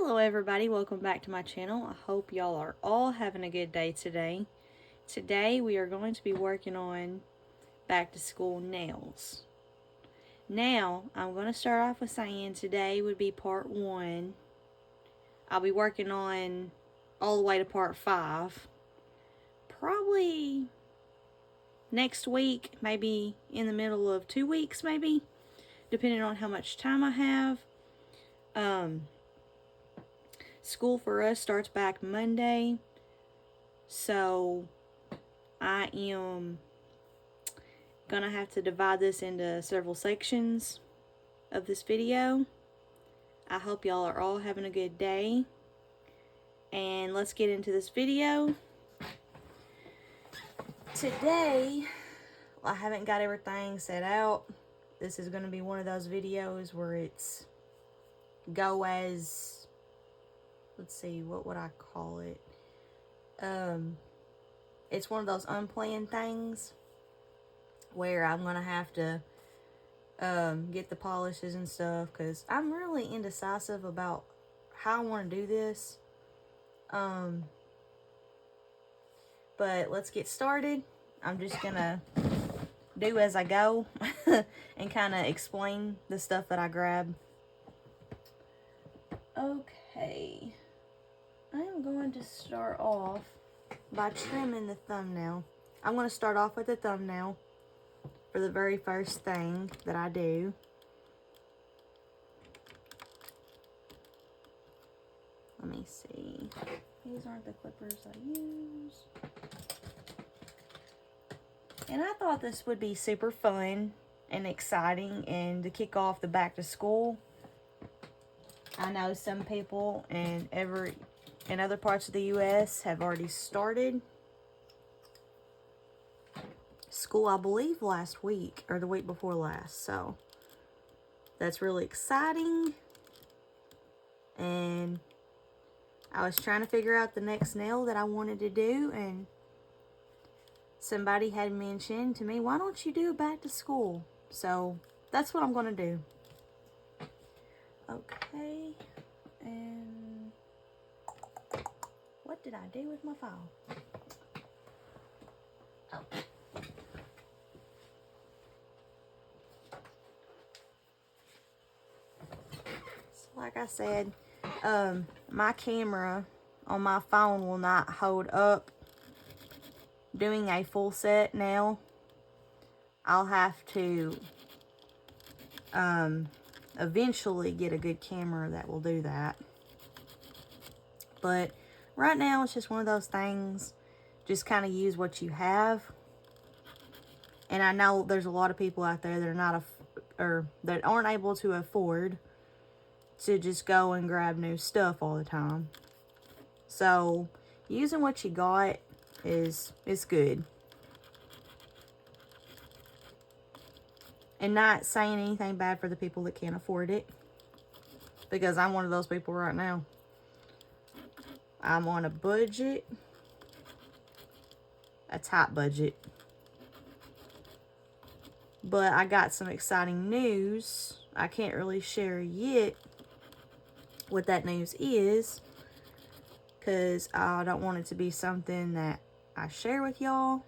Hello everybody, welcome back to my channel. I hope y'all are all having a good day today. Today we are going to be working on back to school nails. Now, I'm going to start off with saying today would be part 1. I'll be working on all the way to part 5. Probably next week, maybe in the middle of 2 weeks maybe, depending on how much time I have. School for us starts back Monday, so I am gonna have to divide this into several sections of this video. I hope y'all are all having a good day, and let's get into this video. Today, I haven't got everything set out. This is gonna be one of those videos where it's go as, let's see, what would I call it? It's one of those unplanned things where I'm gonna have to get the polishes and stuff, because I'm really indecisive about how I want to do this. But let's get started. I'm just gonna do as I go and kind of explain the stuff that I grab. Okay, I'm going to start off by trimming the thumbnail. I'm going to start off with the thumbnail for the very first thing that I do. Let me see. These aren't the clippers I use. And I thought this would be super fun and exciting and to kick off the back to school. I know some people in other parts of the U.S. have already started school, I believe, last week or the week before last. So that's really exciting. And I was trying to figure out the next nail that I wanted to do, and somebody had mentioned to me, why don't you do back to school? So that's what I'm going to do. Okay, and what did I do with my file? Oh. So like I said, my camera on my phone will not hold up doing a full set nail. I'll have to eventually get a good camera that will do that. But right now it's just one of those things, just kind of use what you have. And I know there's a lot of people out there that are not that aren't able to afford to just go and grab new stuff all the time. So using what you got is good. And not saying anything bad for the people that can't afford it, because I'm one of those people right now. I'm on a budget, a tight budget. But I got some exciting news. I can't really share yet what that news is, because I don't want it to be something that I share with y'all,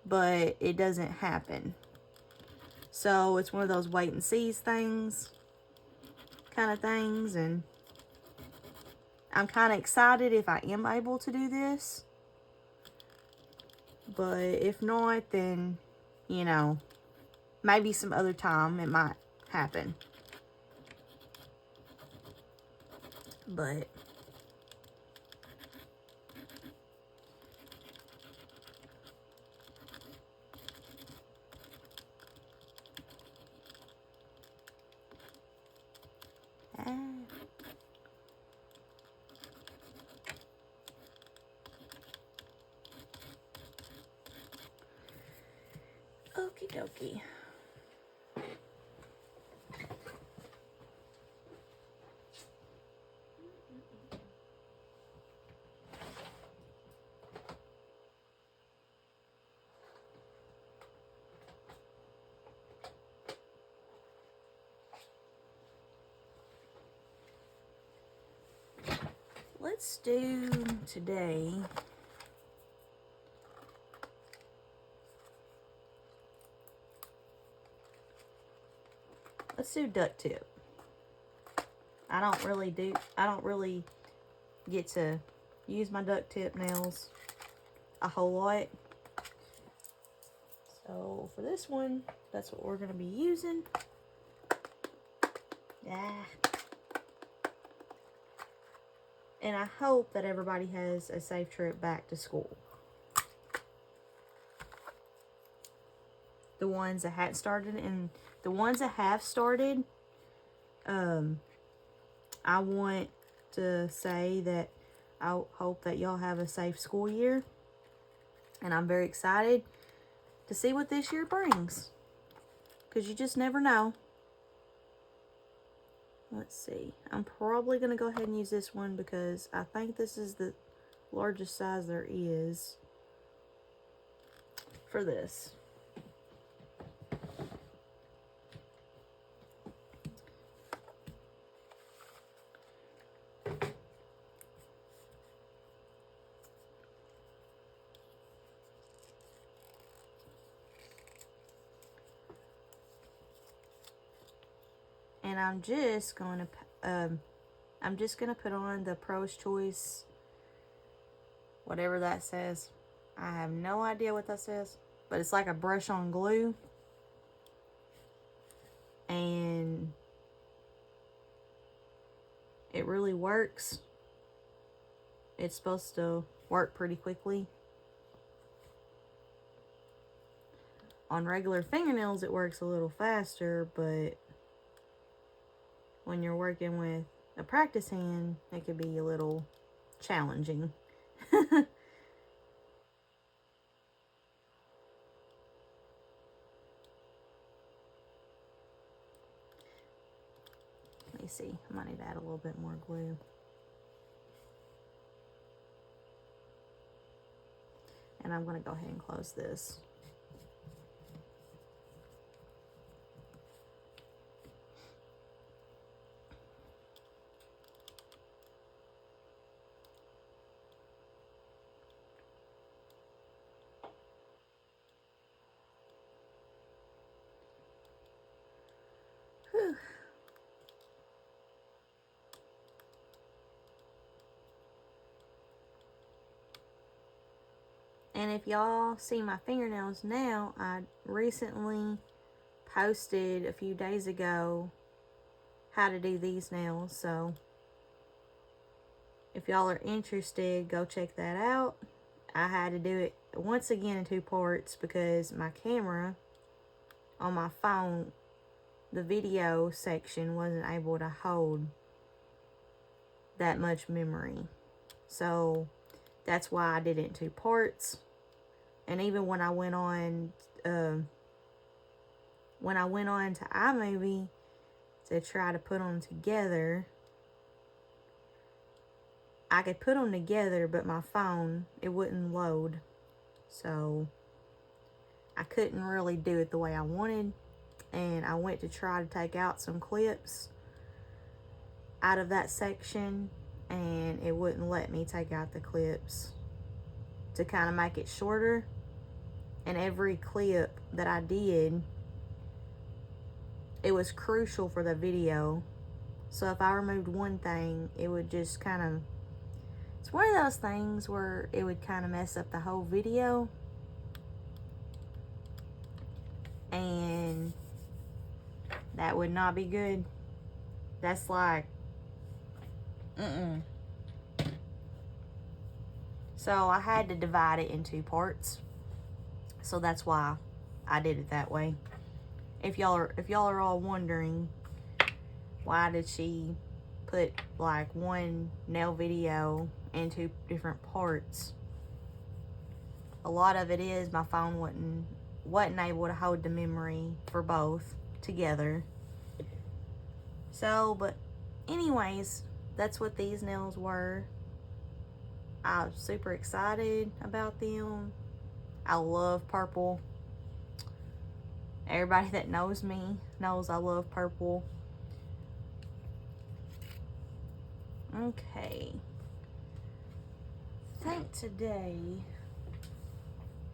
but it doesn't happen. So it's one of those wait and sees things, kind of things, and I'm kind of excited if I am able to do this. But if not, then, you know, maybe some other time it might happen. But okie dokie. let's do today. Let's do duct tape. I don't really get to use my duct tip nails a whole lot. So for this one, that's what we're going to be using. Yeah. And I hope that everybody has a safe trip back to school. The ones that hadn't started, and the ones that have started, I want to say that I hope that y'all have a safe school year. And I'm very excited to see what this year brings, because you just never know. Let's see. I'm probably going to go ahead and use this one because I think this is the largest size there is for this. And I'm just going to put on the Pro's Choice, whatever that says. I have no idea what that says, but it's like a brush on glue. And it really works. It's supposed to work pretty quickly. On regular fingernails, it works a little faster, but when you're working with a practice hand, it could be a little challenging. Let me see. I might need to add a little bit more glue. And I'm going to go ahead and close this. Whew. And if y'all see my fingernails now, I recently posted a few days ago how to do these nails. So if y'all are interested, go check that out. I had to do it once again in 2 parts because my camera on my phone, the video section wasn't able to hold that much memory. So that's why I did it in 2 parts. And even when I went on to iMovie to try to put them together, I could put them together, but my phone, it wouldn't load. So I couldn't really do it the way I wanted. And I went to try to take out some clips out of that section, and it wouldn't let me take out the clips to kind of make it shorter. And every clip that I did, it was crucial for the video. So if I removed one thing, it would just kind of, it's one of those things where it would kind of mess up the whole video. And that would not be good. That's like, So I had to divide it in 2 parts. So that's why I did it that way. If y'all are all wondering, why did she put like one nail video in 2 different parts? A lot of it is my phone wasn't able to hold the memory for both together. So, but anyways, that's what these nails were. I'm super excited about them. I love purple. Everybody that knows me knows I love purple. Okay. think today,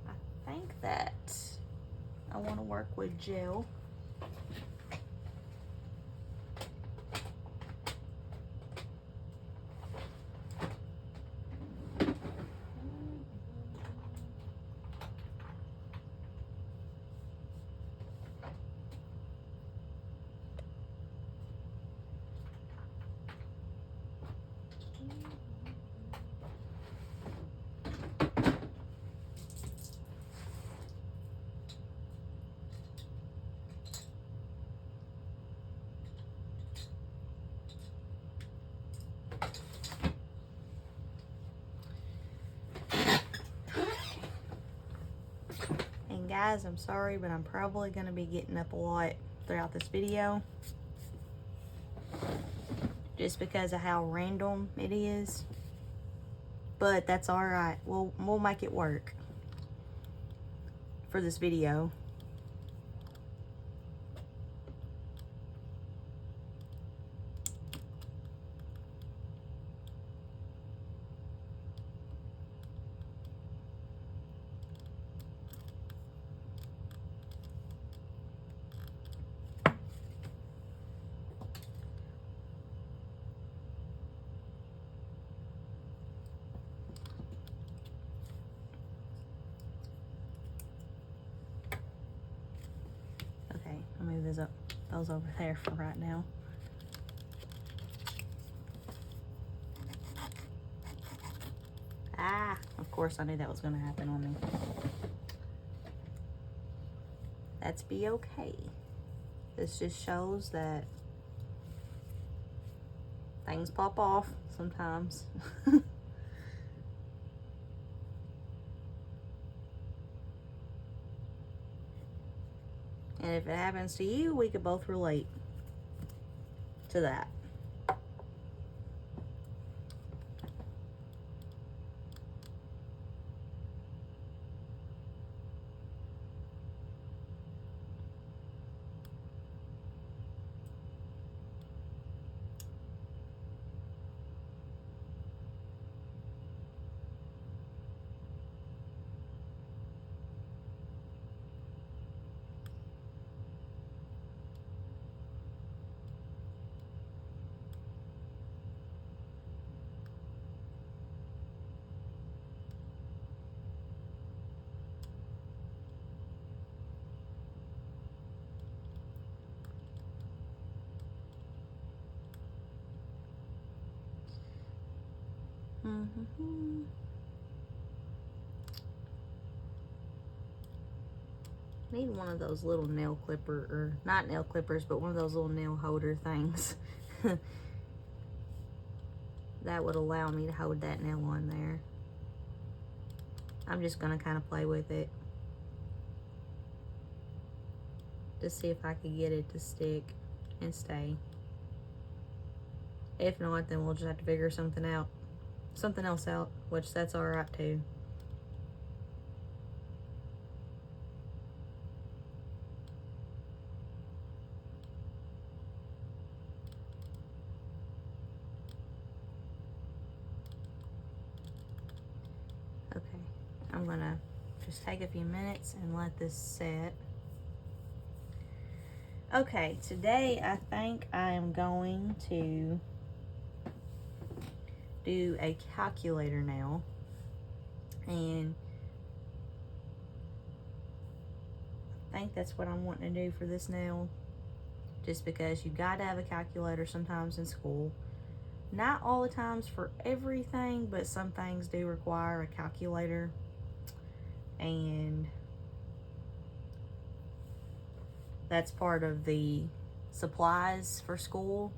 I think that I want to work with gel. And guys, I'm sorry, but I'm probably going to be getting up a lot throughout this video, just because of how random it is. But that's alright. We'll make it work for this video. I'll move those over there for right now. Ah, of course I knew that was going to happen on me. That's be okay. This just shows that things pop off sometimes. And if it happens to you, we could both relate to that. Need one of those little nail clipper, or not nail clippers, but one of those little nail holder things. That would allow me to hold that nail on there. I'm just gonna kind of play with it to see if I can get it to stick and stay. If not, then we'll just have to figure something else out, which that's alright too. Okay, I'm gonna just take a few minutes and let this set. Okay, today I think I am going to do a calculator nail, and I think that's what I'm wanting to do for this nail, just because you gotta have a calculator sometimes in school. Not all the times for everything, but some things do require a calculator, and that's part of the supplies for school.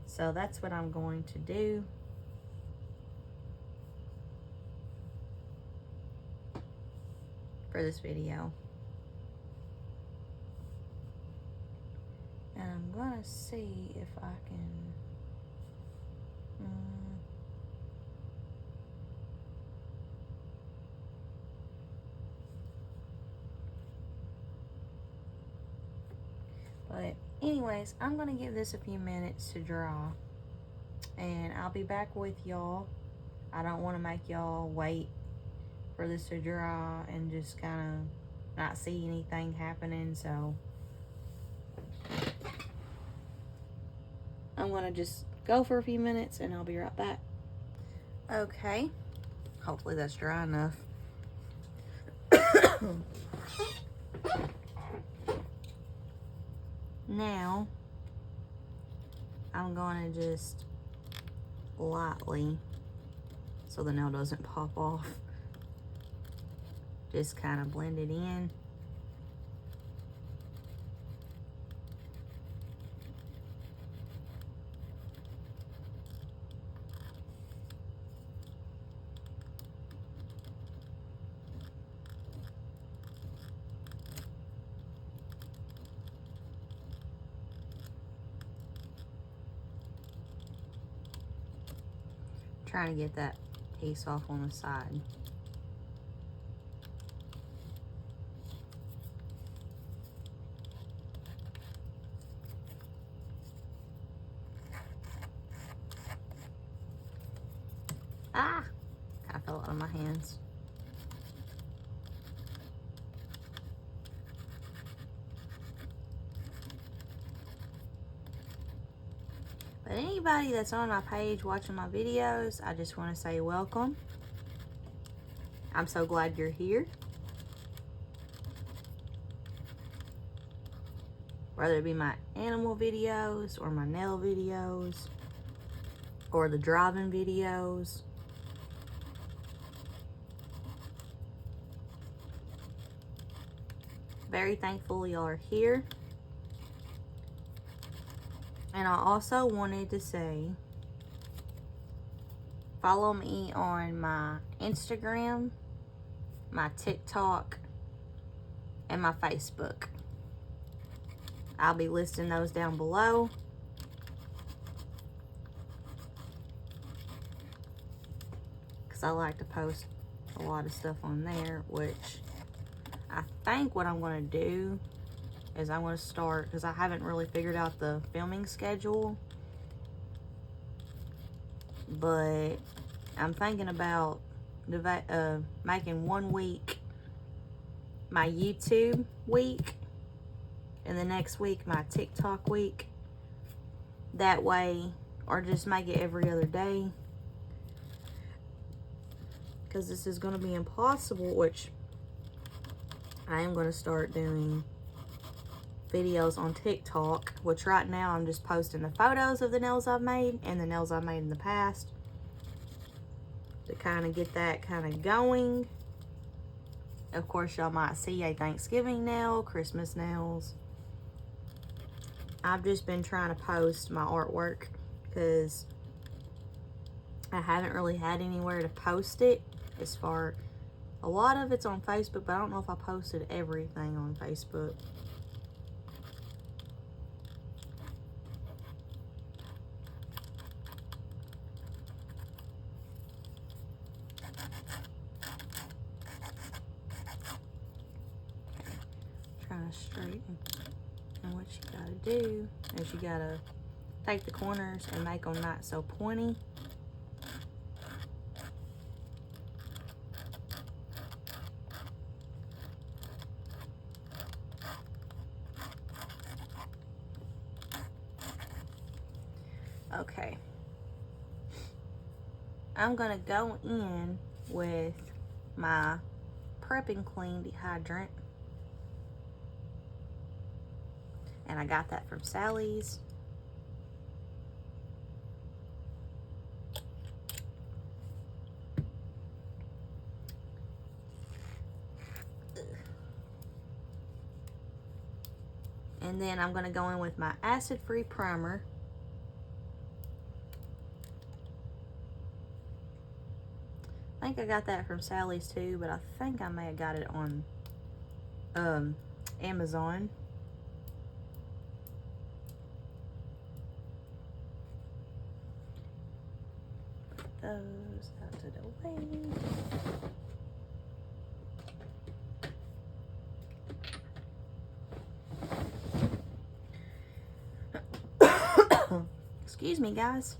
So that's what I'm going to do. For this video. And I'm gonna see if I can but anyways, I'm gonna give this a few minutes to dry, and I'll be back with y'all. I don't want to make y'all wait for this to dry and just kind of not see anything happening, so I'm going to just go for a few minutes and I'll be right back. Okay, hopefully that's dry enough. Now, I'm going to just lightly, so the nail doesn't pop off, just kind of blend it in. Trying to get that piece off on the side. Ah! Kind of fell out of my hands. But anybody that's on my page watching my videos, I just want to say welcome. I'm so glad you're here. Whether it be my animal videos or my nail videos or the driving videos. Very thankful y'all are here. And I also wanted to say, follow me on my Instagram, my TikTok, and my Facebook. I'll be listing those down below. Because I like to post a lot of stuff on there, which I think what I'm going to do is I'm going to start, because I haven't really figured out the filming schedule, but I'm thinking about making 1 week my YouTube week and the next week my TikTok week. That way, or just make it every other day, because this is going to be impossible, which I am going to start doing videos on TikTok, which right now I'm just posting the photos of the nails I've made and the nails I've made in the past to kind of get that kind of going. Of course, y'all might see a Thanksgiving nail, Christmas nails. I've just been trying to post my artwork because I haven't really had anywhere to post it. As far, a lot of it's on Facebook, but I don't know if I posted everything on Facebook. Trying to straighten. And what you gotta do is you gotta take the corners and make them not so pointy. Okay. I'm gonna go in with my Prep and Clean dehydrant. And I got that from Sally's. And then I'm gonna go in with my acid-free primer. I think I got that from Sally's too, but I think I may have got it on Amazon. Put those out to the way. Excuse me, guys.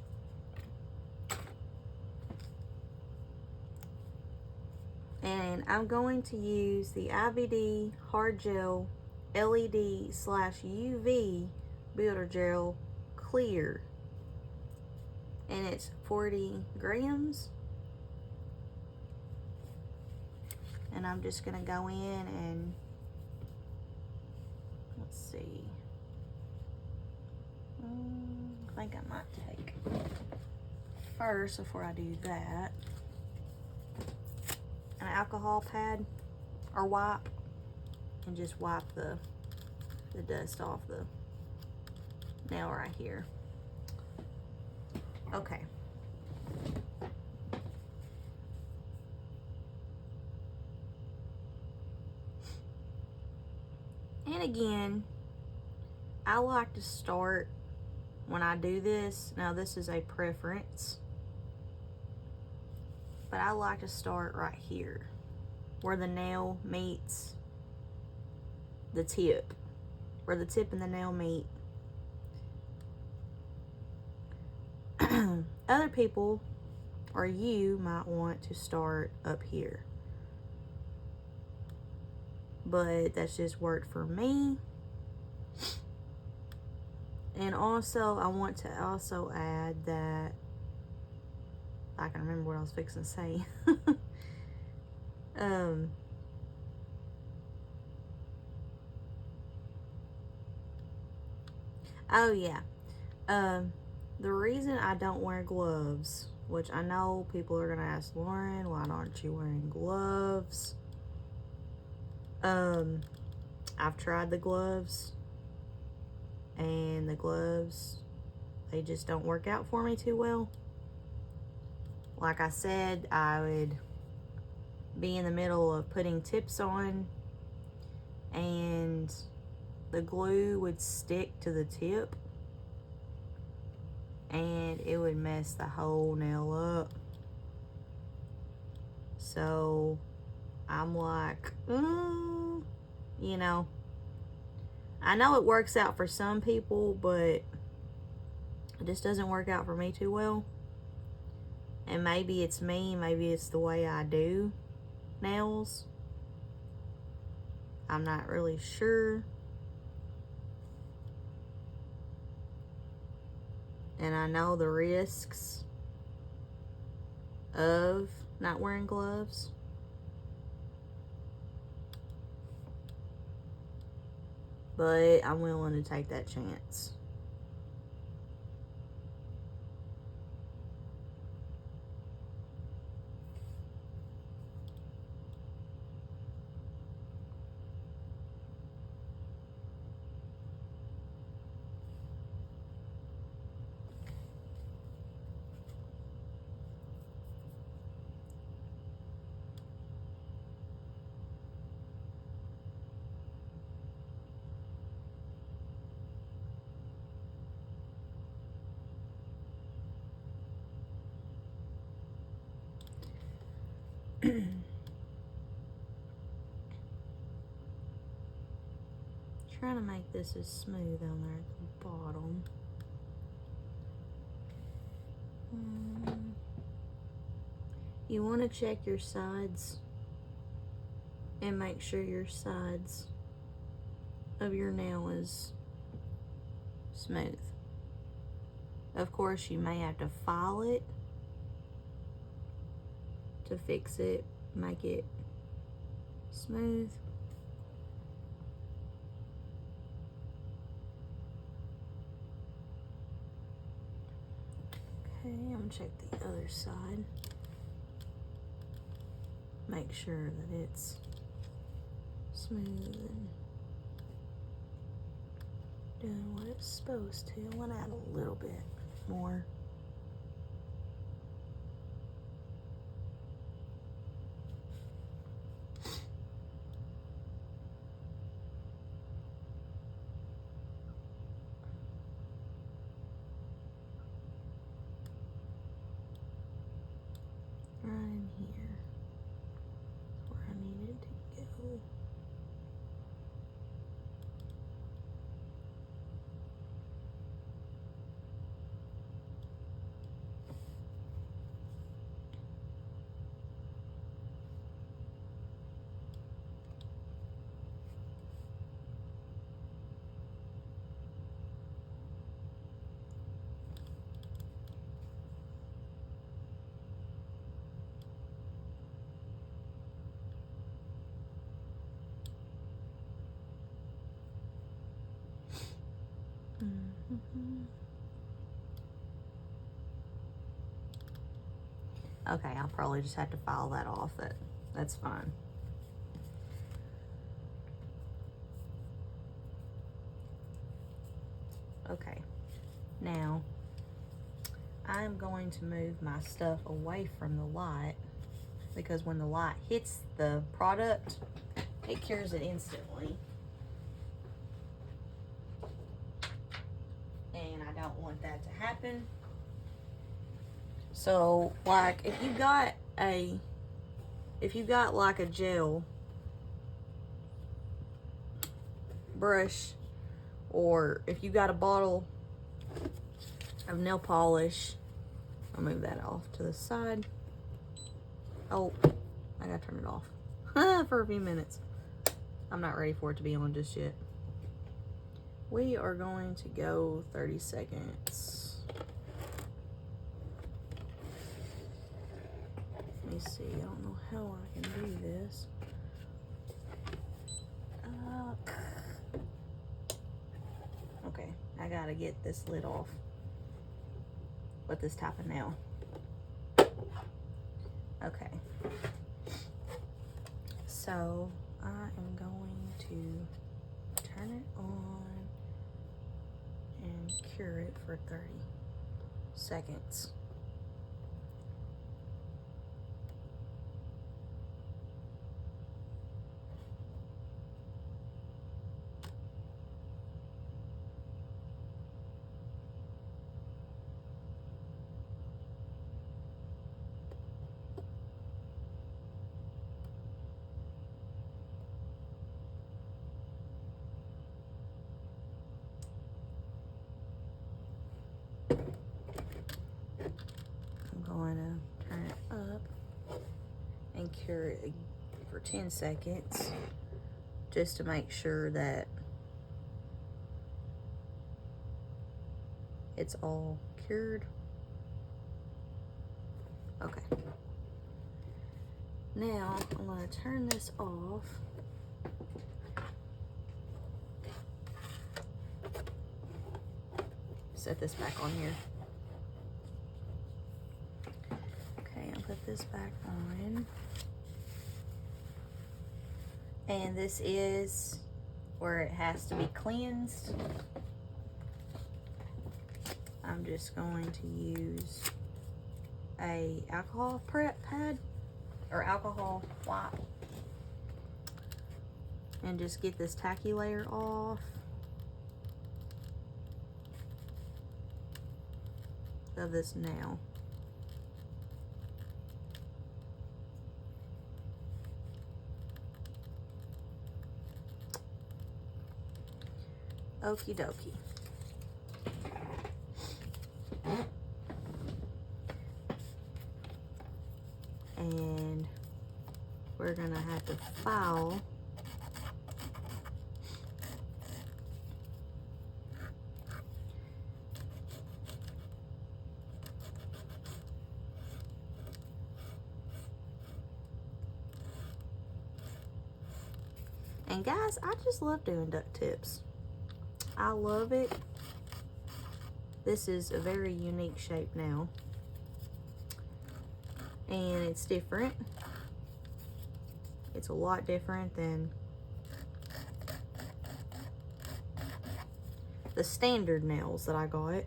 And I'm going to use the IBD Hard Gel LED/UV Builder Gel Clear. And it's 40 grams. And I'm just going to go in and, let's see. I think I might take, first, before I do that, an alcohol pad or wipe, and just wipe the dust off the nail right here. Okay. And again, I like to start when I do this. Now this is a preference, but I like to start right here where the nail meets the tip, where the tip and the nail meet. Other people, or you, might want to start up here, but that's just worked for me. And also, I want to also add that, I can remember what I was fixing to say. Oh yeah. The reason I don't wear gloves, which I know people are gonna ask, Lauren, why aren't you wearing gloves? I've tried the gloves, and the gloves, they just don't work out for me too well. Like I said, I would be in the middle of putting tips on, and the glue would stick to the tip, and it would mess the whole nail up. So I'm like, you know, I know it works out for some people, but it just doesn't work out for me too well. And maybe it's me, maybe it's the way I do nails. I'm not really sure. And I know the risks of not wearing gloves. But I'm willing to take that chance. Trying to make this as smooth on there at the bottom. You want to check your sides and make sure your sides of your nail is smooth. Of course, you may have to file it to fix it, make it smooth. Okay, I'm gonna check the other side. Make sure that it's smooth and doing what it's supposed to. I want to add a little bit more. Right in here is where I needed to go. Okay, I'll probably just have to file that off. That's fine. Okay, now I'm going to move my stuff away from the light because when the light hits the product, it cures it instantly. And I don't want that to happen. So, like, if you got like a gel brush, or if you got a bottle of nail polish, I'll move that off to the side. Oh, I gotta turn it off for a few minutes. I'm not ready for it to be on just yet. We are going to go 30 seconds. Let me see, I don't know how I can do this. Okay, I gotta get this lid off with this type of nail. Okay, so I am going to turn it on and cure it for 30 seconds. I'm going to turn it up and cure it for 10 seconds just to make sure that it's all cured. Okay. Now I'm going to turn this off. Set this back on here. Okay, I'll put this back on. And this is where it has to be cleansed. I'm just going to use a alcohol prep pad or alcohol wipe and just get this tacky layer off of this nail. Okie dokie. And we're gonna have to file and guys, I just love doing duct tips. I love it. This is a very unique shape now. And it's different. It's a lot different than the standard nails that I got.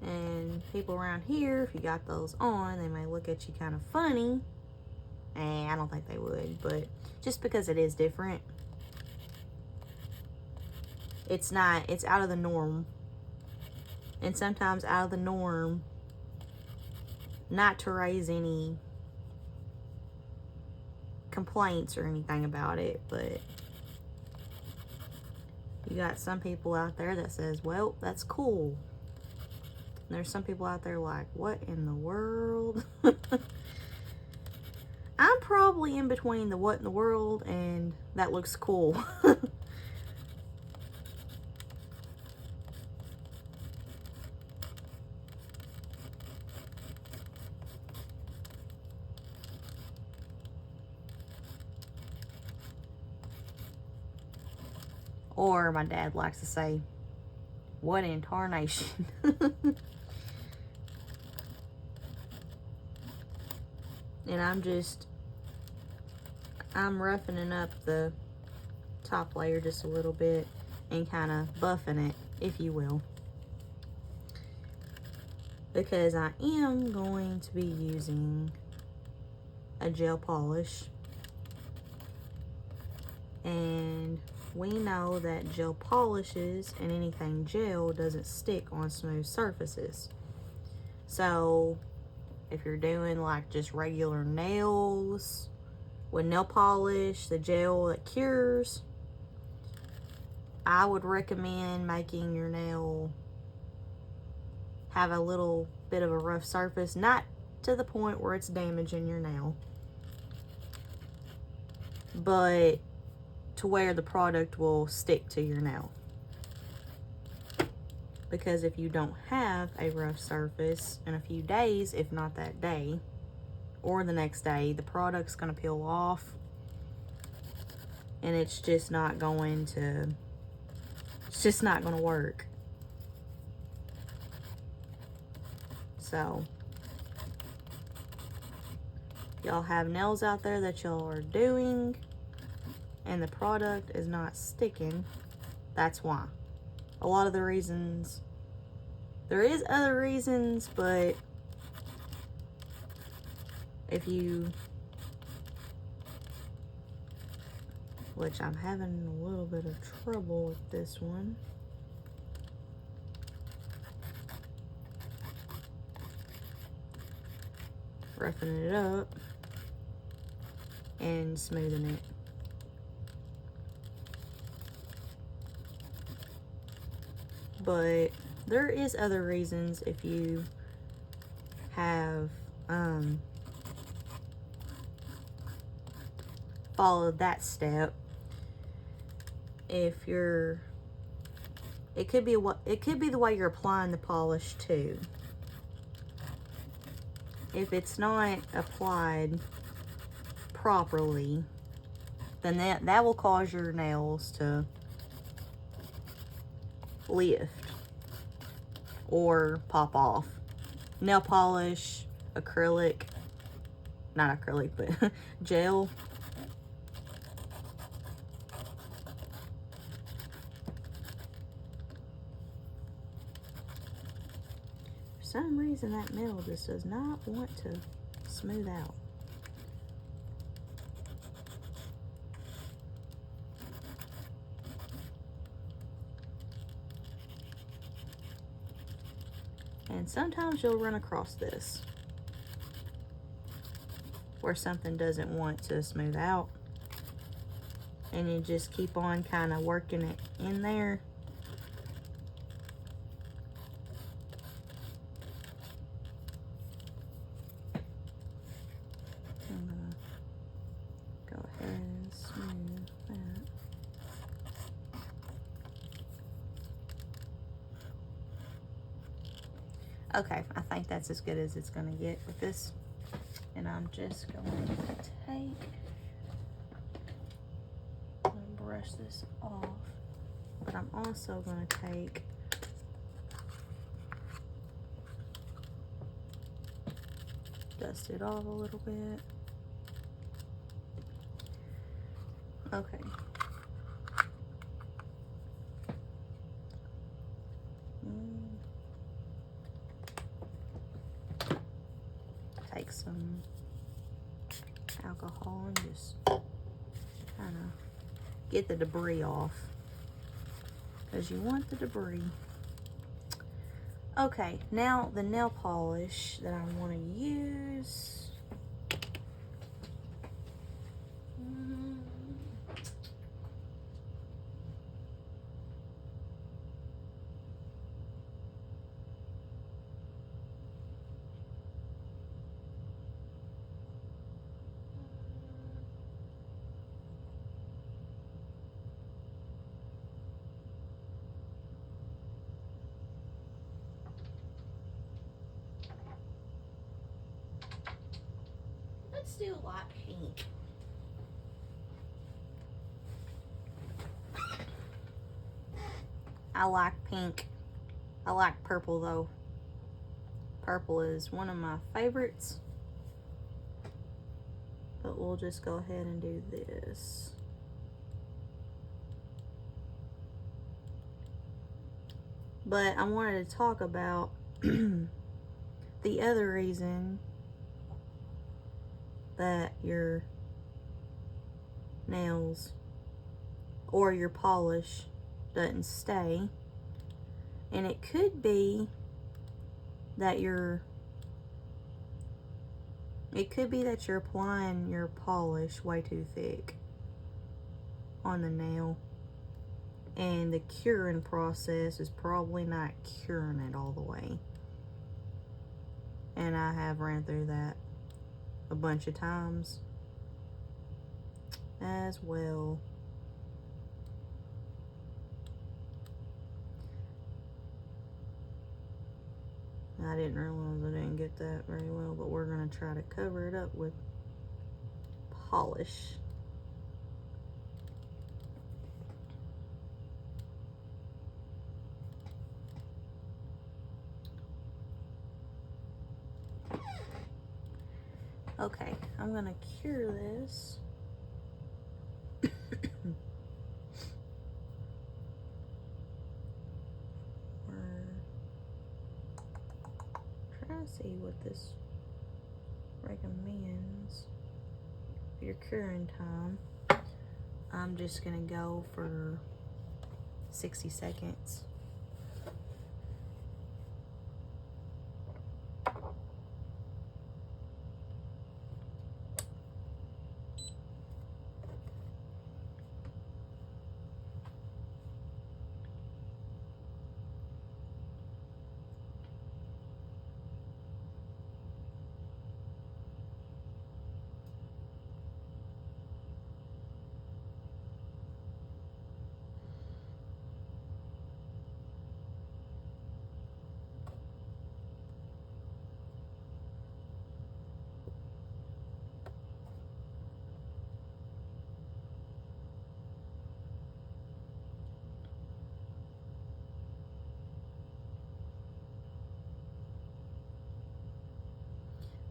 And people around here, if you got those on, they may look at you kind of funny. I don't think they would, but just because it is different. It's not, it's out of the norm. And sometimes out of the norm, not to raise any complaints or anything about it, but you got some people out there that says, well, that's cool. And there's some people out there like, what in the world? I'm probably in between the what in the world and that looks cool. Or my dad likes to say, what in tarnation? And I'm roughening up the top layer just a little bit and kind of buffing it, if you will, because I am going to be using a gel polish, and we know that gel polishes and anything gel doesn't stick on smooth surfaces. So if you're doing like just regular nails with nail polish, the gel that cures, I would recommend making your nail have a little bit of a rough surface, not to the point where it's damaging your nail, but to where the product will stick to your nail. Because if you don't have a rough surface, in a few days, if not that day or the next day, the product's going to peel off, and it's just not going to work. So y'all have nails out there that y'all are doing and the product is not sticking. That's why. A lot of the reasons, there is other reasons, but if you, which I'm having a little bit of trouble with this one. Roughing it up and smoothing it. But there is other reasons if you have followed that step. If you're, it could be the way you're applying the polish too. If it's not applied properly, then that will cause your nails to lift or pop off. Nail polish, acrylic, not acrylic, but gel, for some reason that metal just does not want to smooth out. And sometimes you'll run across this where something doesn't want to smooth out, and you just keep on kind of working it in there. I'm gonna go ahead and smooth that. Okay, I think that's as good as it's going to get with this. And I'm just going to brush this off. But I'm also going to take dust it off a little bit. Okay. Take some alcohol and just kind of get the debris off, because you want the debris. Okay, now the nail polish that I want to use. Let's do light pink. I like pink. I like purple though. Purple is one of my favorites. But we'll just go ahead and do this. But I wanted to talk about the other reason that your nails or your polish doesn't stay. And it could be that you're applying your polish way too thick on the nail. And the curing process is probably not curing it all the way. And I have ran through that a bunch of times as well. I didn't realize I didn't get that very well, but we're going to try to cover it up with polish. Okay, I'm going to cure this. Trying to see what this recommends for your curing time. I'm just gonna go for 60 seconds.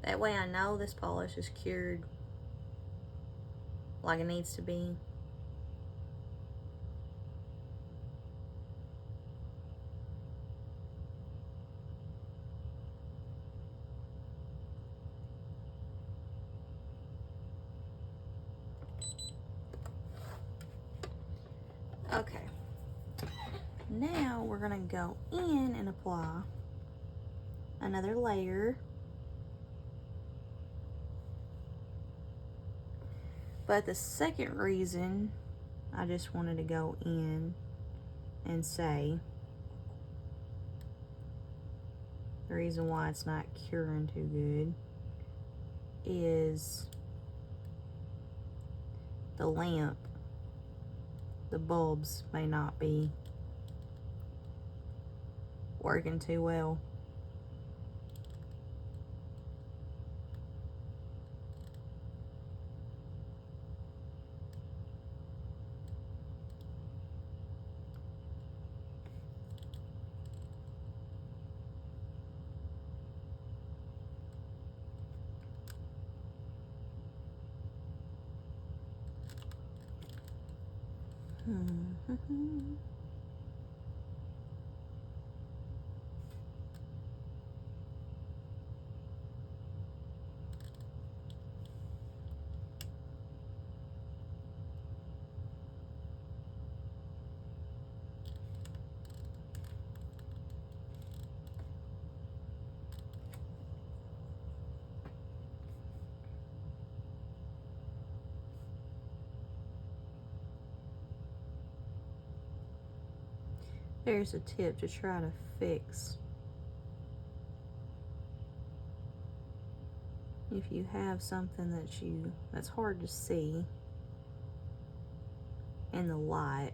That way I know this polish is cured like it needs to be. Okay, now we're gonna go in and apply another layer. But the second reason I just wanted to go in and say the reason why it's not curing too good is the lamp, the bulbs may not be working too well. There's a tip to try to fix if you have something that's hard to see in the light.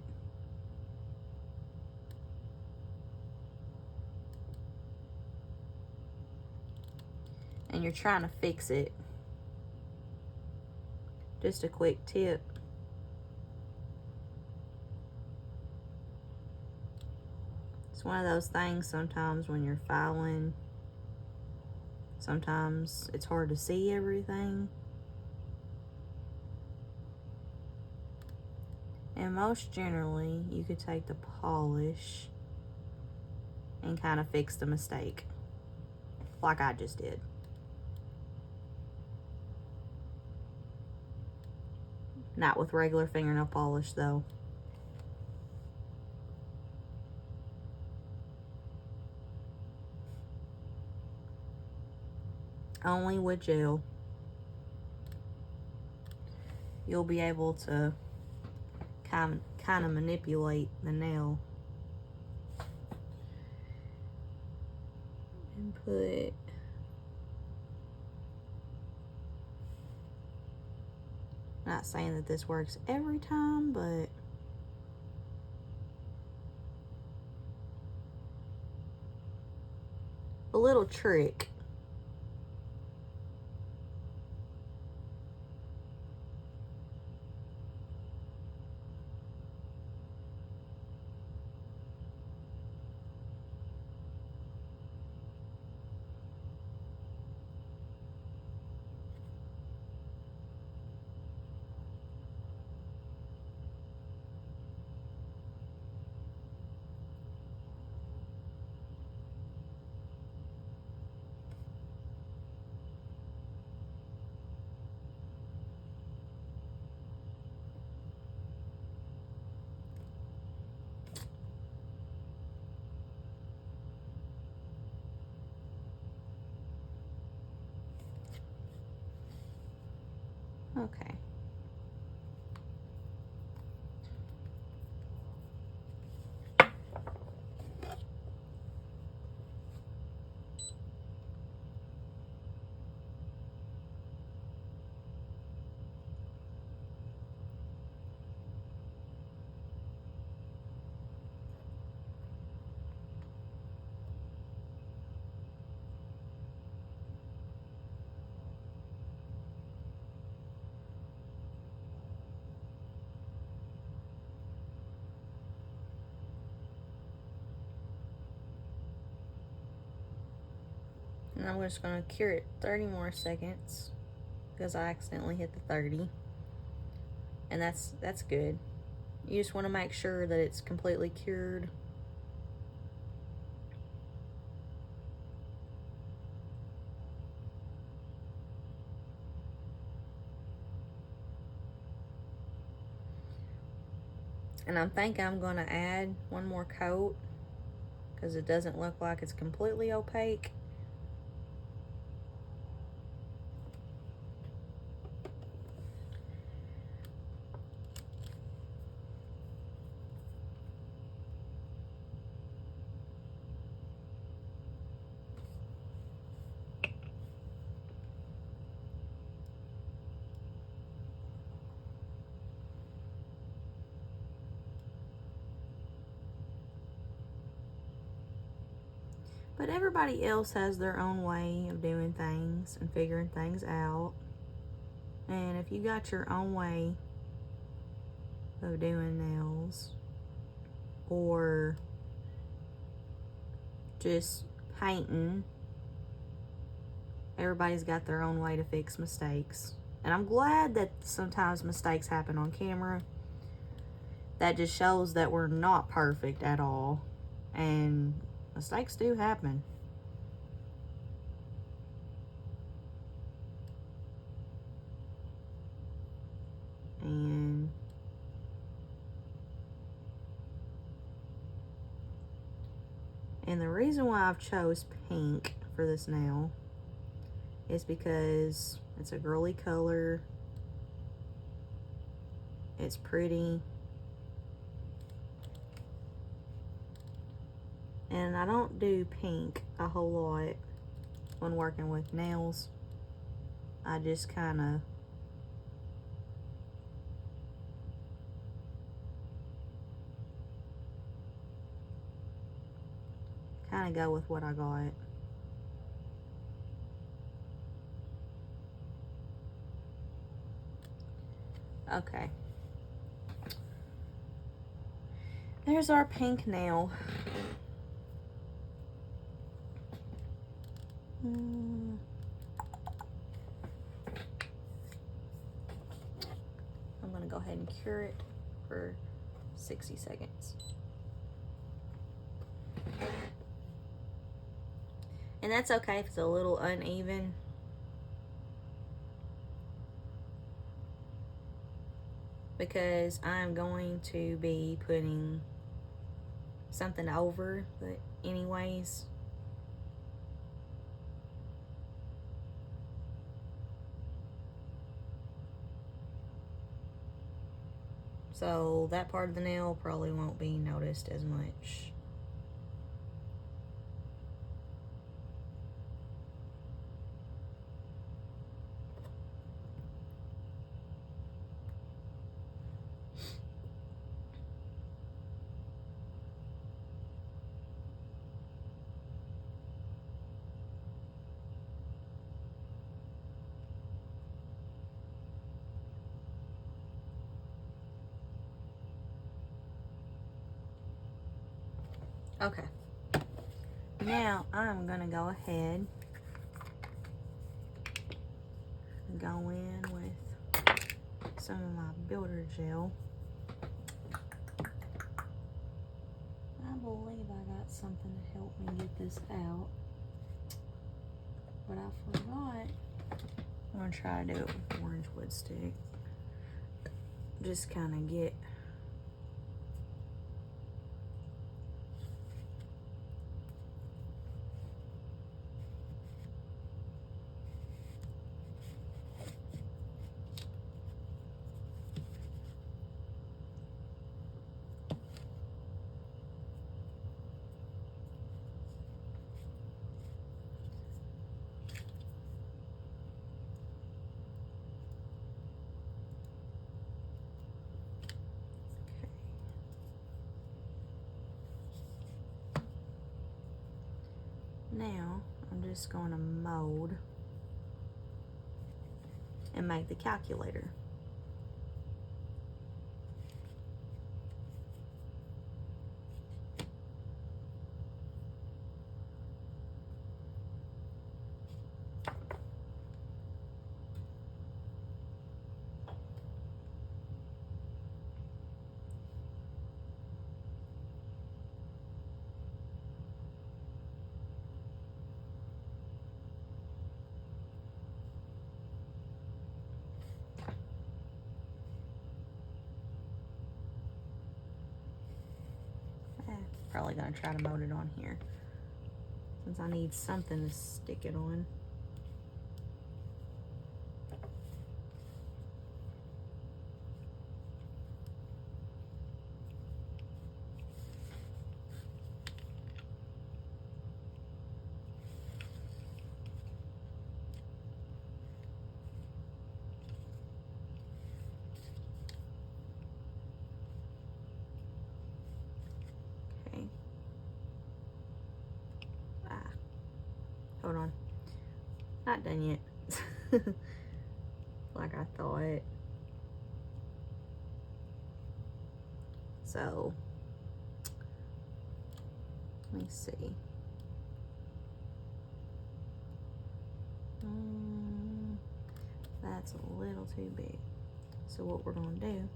And you're trying to fix it. Just a quick tip. one of those things sometimes when you're filing, sometimes it's hard to see everything. And most generally, you could take the polish and kind of fix the mistake, like I just did. Not with regular fingernail polish though. Only with gel. You'll be able to kind of manipulate the nail. And put not saying that this works every time, but a little trick. Okay. And I'm just going to cure it 30 more seconds because I accidentally hit the 30. And that's good. You just want to make sure that it's completely cured. And I think I'm going to add one more coat because it doesn't look like it's completely opaque. But everybody else has their own way of doing things and figuring things out. And if you got your own way of doing nails, or just painting, everybody's got their own way to fix mistakes. And I'm glad that sometimes mistakes happen on camera. That just shows that we're not perfect at all. And mistakes do happen. And the reason why I've chose pink for this nail is because it's a girly color. It's pretty. And I don't do pink a whole lot when working with nails. I just kind of go with what I got. Okay. There's our pink nail. I'm going to go ahead and cure it for 60 seconds. And that's okay if it's a little uneven. Because I'm going to be putting something over, but anyways. So that part of the nail probably won't be noticed as much. Okay. Now I'm gonna go ahead and go in with some of my builder gel. I believe I got something to help me get this out, but I forgot. I'm gonna try to do it with orange wood stick. Just kind of get now I'm just going to mold and make the calculator. Probably gonna try to mold it on here since I need something to stick it on. Hold on. Not done yet. Like I thought. So, let me see. That's a little too big. So what we're going to do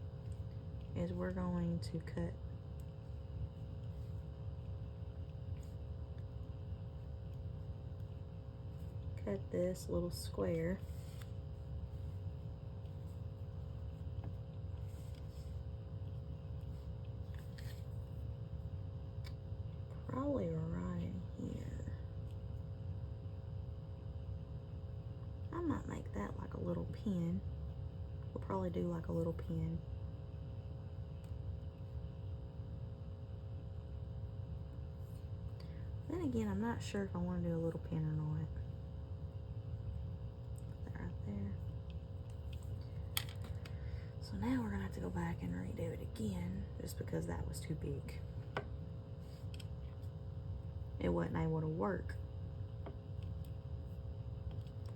is we're going to cut this little square. Probably right in here. I might make that like a little pin. We'll probably do like a little pin. Then again, I'm not sure if I want to do a little pin or not. Right there. So now we're gonna have to go back and redo it again, just because that was too big. It wasn't able to work.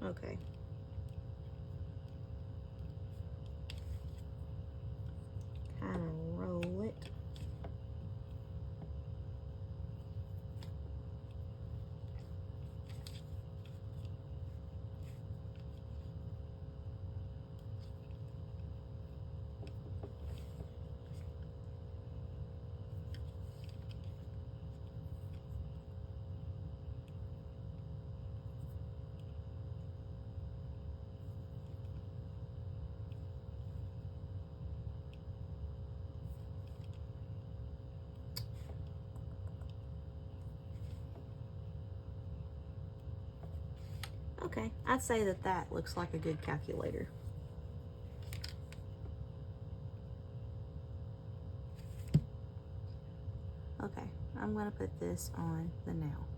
Okay. Kind of roll it. Okay, I'd say that that looks like a good calculator. Okay, I'm going to put this on the nail.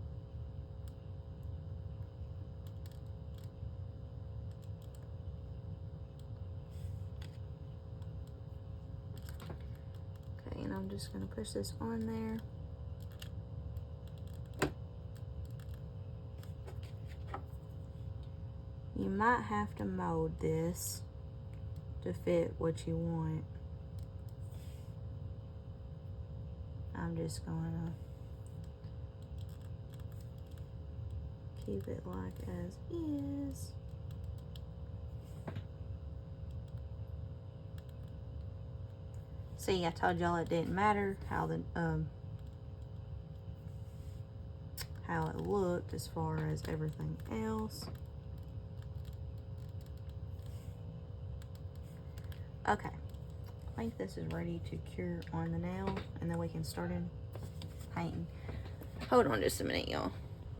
Okay, and I'm just going to push this on there. You might have to mold this to fit what you want. I'm just going to keep it like as is. See, I told y'all it didn't matter how it looked as far as everything else. Okay, I think this is ready to cure on the nail, and then we can start in painting. Hold on just a minute, y'all.